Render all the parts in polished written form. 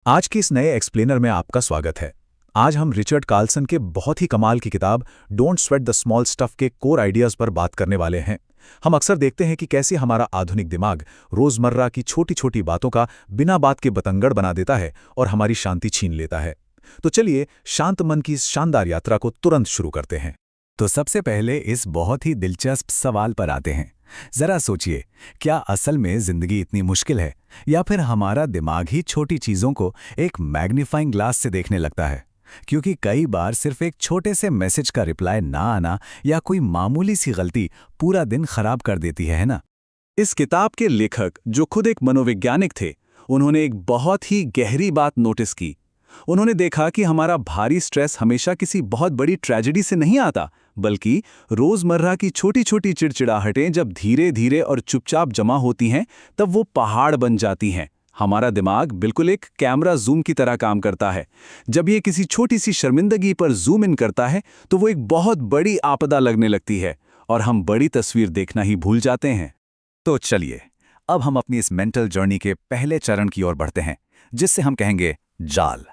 आज के इस नए एक्सप्लेनर में आपका स्वागत है। आज हम रिचर्ड कार्लसन के बहुत ही कमाल की किताब don't sweat the small stuff के कोर आइडियाज पर बात करने वाले हैं। हम अक्सर देखते हैं कि कैसे हमारा आधुनिक दिमाग रोजमर्रा की छोटी छोटी बातों का बिना बात के बतंगड़ बना देता है और हमारी शांति छीन लेता है। तो चलिए शांत मन की इस शानदार यात्रा को तुरंत शुरू करते हैं। तो सबसे पहले इस बहुत ही दिलचस्प सवाल पर आते हैं। जरा सोचिए, क्या असल में जिंदगी इतनी मुश्किल है या फिर हमारा दिमाग ही छोटी चीजों को एक मैग्नीफाइंग ग्लास से देखने लगता है? क्योंकि कई बार सिर्फ एक छोटे से मैसेज का रिप्लाई ना आना या कोई मामूली सी गलती पूरा दिन खराब कर देती है ना? इस किताब के लेखक, जो खुद एक मनोवैज्ञानिक थे, उन्होंने एक बहुत ही गहरी बात नोटिस की। उन्होंने देखा कि हमारा भारी स्ट्रेस हमेशा किसी बहुत बड़ी ट्रेजेडी से नहीं आता, बल्कि रोजमर्रा की छोटी छोटी चिड़चिड़ाहटें जब धीरे धीरे और चुपचाप जमा होती हैं, तब वो पहाड़ बन जाती हैं। हमारा दिमाग बिल्कुल एक कैमरा जूम की तरह काम करता है। जब ये किसी छोटी सी शर्मिंदगी पर जूम इन करता है, तो वो एक बहुत बड़ी आपदा लगने लगती है और हम बड़ी तस्वीर देखना ही भूल जाते हैं। तो चलिए, अब हम अपनी इस मेंटल जर्नी के पहले चरण की ओर बढ़ते हैं, जिससे हम कहेंगे जाल।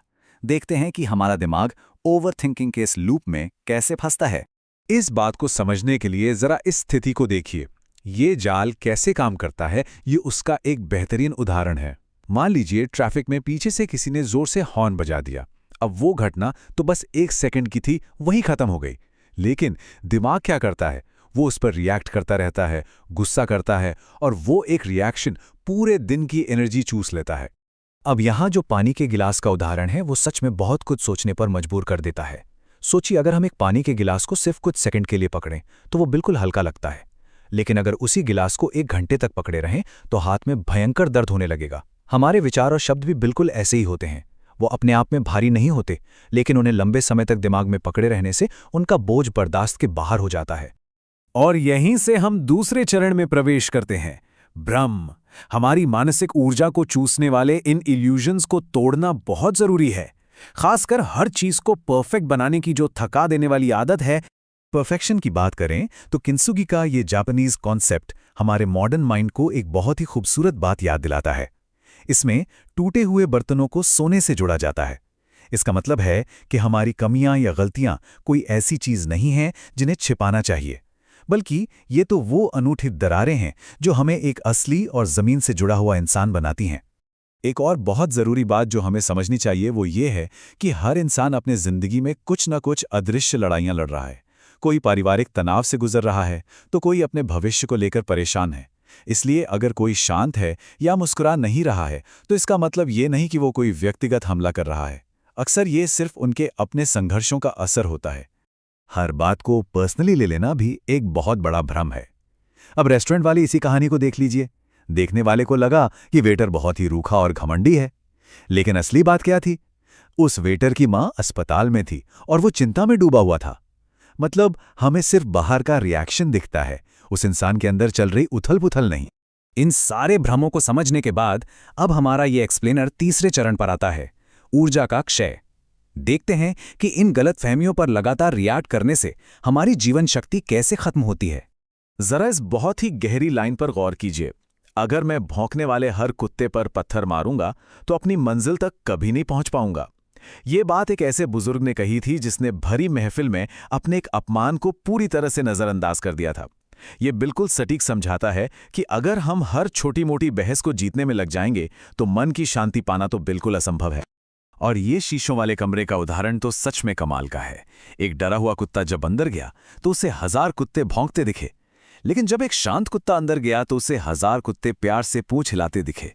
देखते हैं कि हमारा दिमाग ओवरथिंकिंग के इस लूप में कैसे फंसता है। इस बात को समझने के लिए जरा इस स्थिति को देखिए। ये जाल कैसे काम करता है, ये उसका एक बेहतरीन उदाहरण है। मान लीजिए ट्रैफिक में पीछे से किसी ने जोर से हॉर्न बजा दिया। अब वो घटना तो बस 1 सेकंड की थी, वहीं खत्म हो गई। लेकिन दिमाग क्या करता है? वो उस पर रिएक्ट करता रहता है, गुस्सा करता है, और वो एक रिएक्शन पूरे दिन की एनर्जी चूस लेता है। अब यहाँ जो पानी के गिलास का उदाहरण है, वो सच में बहुत कुछ सोचने पर मजबूर कर देता है। सोचिए, अगर हम एक पानी के गिलास को सिर्फ कुछ सेकंड के लिए पकड़ें तो वो बिल्कुल हल्का लगता है। लेकिन अगर उसी गिलास को 1 घंटे तक पकड़े रहें तो हाथ में भयंकर दर्द होने लगेगा। हमारे विचार और शब्द भी बिल्कुल ऐसे ही होते हैं। वो अपने आप में भारी नहीं होते, लेकिन उन्हें लंबे समय तक दिमाग में पकड़े रहने से उनका बोझ बर्दाश्त के बाहर हो जाता है। और यहीं से हम दूसरे चरण में प्रवेश करते हैं, भ्रम। हमारी मानसिक ऊर्जा को चूसने वाले इन इल्यूजन्स को तोड़ना बहुत जरूरी है। खासकर हर चीज को परफेक्ट बनाने की जो थका देने वाली आदत है। परफेक्शन की बात करें तो किंसुगी का ये जापानीज कॉन्सेप्ट हमारे मॉडर्न माइंड को एक बहुत ही खूबसूरत बात याद दिलाता है। इसमें टूटे हुए बर्तनों को सोने से जोड़ा जाता है। इसका मतलब है कि हमारी कमियां या गलतियां कोई ऐसी चीज नहीं हैं जिन्हें छिपाना चाहिए, बल्कि ये तो वो अनूठी दरारें हैं जो हमें एक असली और जमीन से जुड़ा हुआ इंसान बनाती हैं। एक और बहुत ज़रूरी बात जो हमें समझनी चाहिए वो ये है कि हर इंसान अपने ज़िंदगी में कुछ न कुछ अदृश्य लड़ाइयाँ लड़ रहा है। कोई पारिवारिक तनाव से गुजर रहा है, तो कोई अपने भविष्य को लेकर परेशान है। इसलिए अगर कोई शांत है या मुस्कुरा नहीं रहा है, तो इसका मतलब ये नहीं कि वो कोई व्यक्तिगत हमला कर रहा है। अक्सर ये सिर्फ उनके अपने संघर्षों का असर होता है। हर बात को पर्सनली ले लेना भी एक बहुत बड़ा भ्रम है। अब रेस्टोरेंट वाली इसी कहानी को देख लीजिए। देखने वाले को लगा कि वेटर बहुत ही रूखा और घमंडी है, लेकिन असली बात क्या थी? उस वेटर की मां अस्पताल में थी और वो चिंता में डूबा हुआ था। मतलब हमें सिर्फ बाहर का रिएक्शन दिखता है, उस इंसान के अंदर चल रही उथल-पुथल नहीं। इन सारे भ्रमों को समझने के बाद अब हमारा ये एक्सप्लेनर तीसरे चरण पर आता है, ऊर्जा का क्षय। देखते हैं कि इन गलतफहमियों पर लगातार रिएक्ट करने से हमारी जीवन शक्ति कैसे खत्म होती है। जरा इस बहुत ही गहरी लाइन पर गौर कीजिए। अगर मैं भौंकने वाले हर कुत्ते पर पत्थर मारूंगा तो अपनी मंजिल तक कभी नहीं पहुंच पाऊंगा। ये बात एक ऐसे बुजुर्ग ने कही थी जिसने भरी महफिल में अपने एक अपमान को पूरी तरह से नजरअंदाज कर दिया था। ये बिल्कुल सटीक समझाता है कि अगर हम हर छोटी मोटी बहस को जीतने में लग जाएंगे तो मन की शांति पाना तो बिल्कुल असंभव है। और ये शीशों वाले कमरे का उदाहरण तो सच में कमाल का है। एक डरा हुआ कुत्ता जब अंदर गया तो उसे 1000 कुत्ते भौंकते दिखे, लेकिन जब एक शांत कुत्ता अंदर गया तो उसे 1000 कुत्ते प्यार से पूंछ हिलाते दिखे।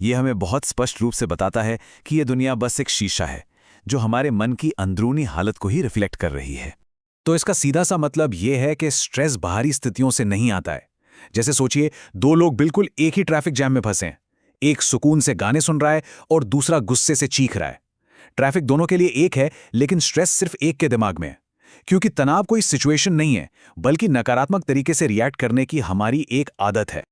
ये हमें बहुत स्पष्ट रूप से बताता है कि ये दुनिया बस एक शीशा है जो हमारे मन की अंदरूनी हालत को ही रिफ्लेक्ट कर रही है। तो इसका सीधा सा मतलब ये है कि स्ट्रेस बाहरी स्थितियों से नहीं आता है। जैसे सोचिए, 2 लोग बिल्कुल एक ही ट्रैफिक जैम में फंसे हैं। एक सुकून से गाने सुन रहा है और दूसरा गुस्से से चीख रहा है। ट्रैफिक दोनों के लिए एक है, लेकिन स्ट्रेस सिर्फ एक के दिमाग में है। क्योंकि तनाव कोई सिचुएशन नहीं है, बल्कि नकारात्मक तरीके से रिएक्ट करने की हमारी एक आदत है।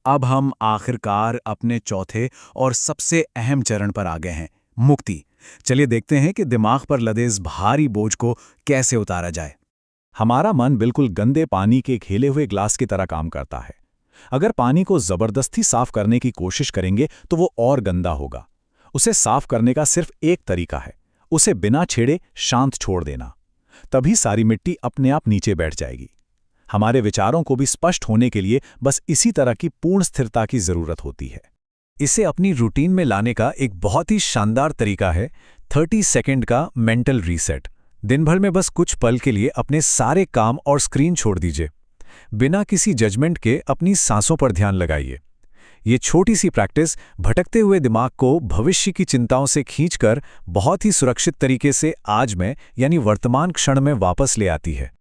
अब हम आखिरकार अपने चौथे और सबसे अहम चरण पर आ गए हैं, मुक्ति। चलिए देखते हैं कि दिमाग पर लदे इस भारी बोझ को कैसे उतारा जाए। हमारा मन बिल्कुल गंदे पानी के खेले हुए ग्लास की तरह काम करता है। अगर पानी को जबरदस्ती साफ करने की कोशिश करेंगे तो वो और गंदा होगा। उसे साफ करने का सिर्फ एक तरीका है, उसे बिना छेड़े शांत छोड़ देना। तभी सारी मिट्टी अपने आप नीचे बैठ जाएगी। हमारे विचारों को भी स्पष्ट होने के लिए बस इसी तरह की पूर्ण स्थिरता की जरूरत होती है। इसे अपनी रूटीन में लाने का एक बहुत ही शानदार तरीका है 30 सेकंड का मेंटल रीसेट। दिन भर में बस कुछ पल के लिए अपने सारे काम और स्क्रीन छोड़ दीजिए। बिना किसी जजमेंट के अपनी सांसों पर ध्यान लगाइए। ये छोटी सी प्रैक्टिस भटकते हुए दिमाग को भविष्य की चिंताओं से खींचकर बहुत ही सुरक्षित तरीके से आज में यानी वर्तमान क्षण में वापस ले आती है।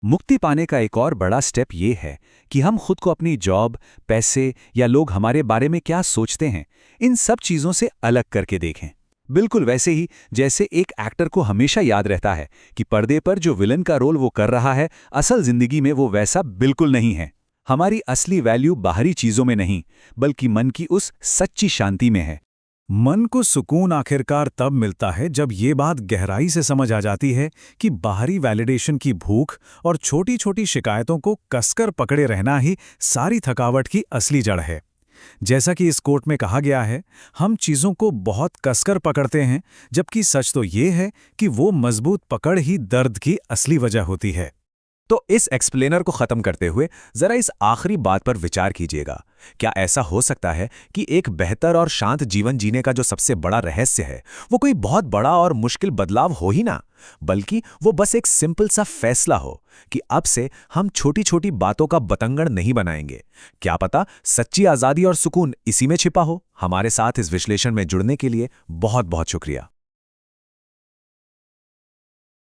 मुक्ति पाने का एक और बड़ा स्टेप ये है कि हम खुद को अपनी जॉब, पैसे या लोग हमारे बारे में क्या सोचते हैं, इन सब चीज़ों से अलग करके देखें। बिल्कुल वैसे ही जैसे एक एक्टर को हमेशा याद रहता है कि पर्दे पर जो विलन का रोल वो कर रहा है, असल जिंदगी में वो वैसा बिल्कुल नहीं है। हमारी असली वैल्यू बाहरी चीज़ों में नहीं, बल्कि मन की उस सच्ची शांति में है। मन को सुकून आखिरकार तब मिलता है जब ये बात गहराई से समझ आ जाती है कि बाहरी वैलिडेशन की भूख और छोटी छोटी शिकायतों को कसकर पकड़े रहना ही सारी थकावट की असली जड़ है। जैसा कि इस कोट में कहा गया है, हम चीज़ों को बहुत कसकर पकड़ते हैं, जबकि सच तो ये है कि वो मजबूत पकड़ ही दर्द की असली वजह होती है। तो इस एक्सप्लेनर को ख़त्म करते हुए ज़रा इस आखिरी बात पर विचार कीजिएगा। क्या ऐसा हो सकता है कि एक बेहतर और शांत जीवन जीने का जो सबसे बड़ा रहस्य है, वो कोई बहुत बड़ा और मुश्किल बदलाव हो ही ना, बल्कि वो बस एक सिंपल सा फैसला हो कि अब से हम छोटी छोटी बातों का बतंगड़ नहीं बनाएंगे। क्या पता सच्ची आज़ादी और सुकून इसी में छिपा हो। हमारे साथ इस विश्लेषण में जुड़ने के लिए बहुत बहुत शुक्रिया।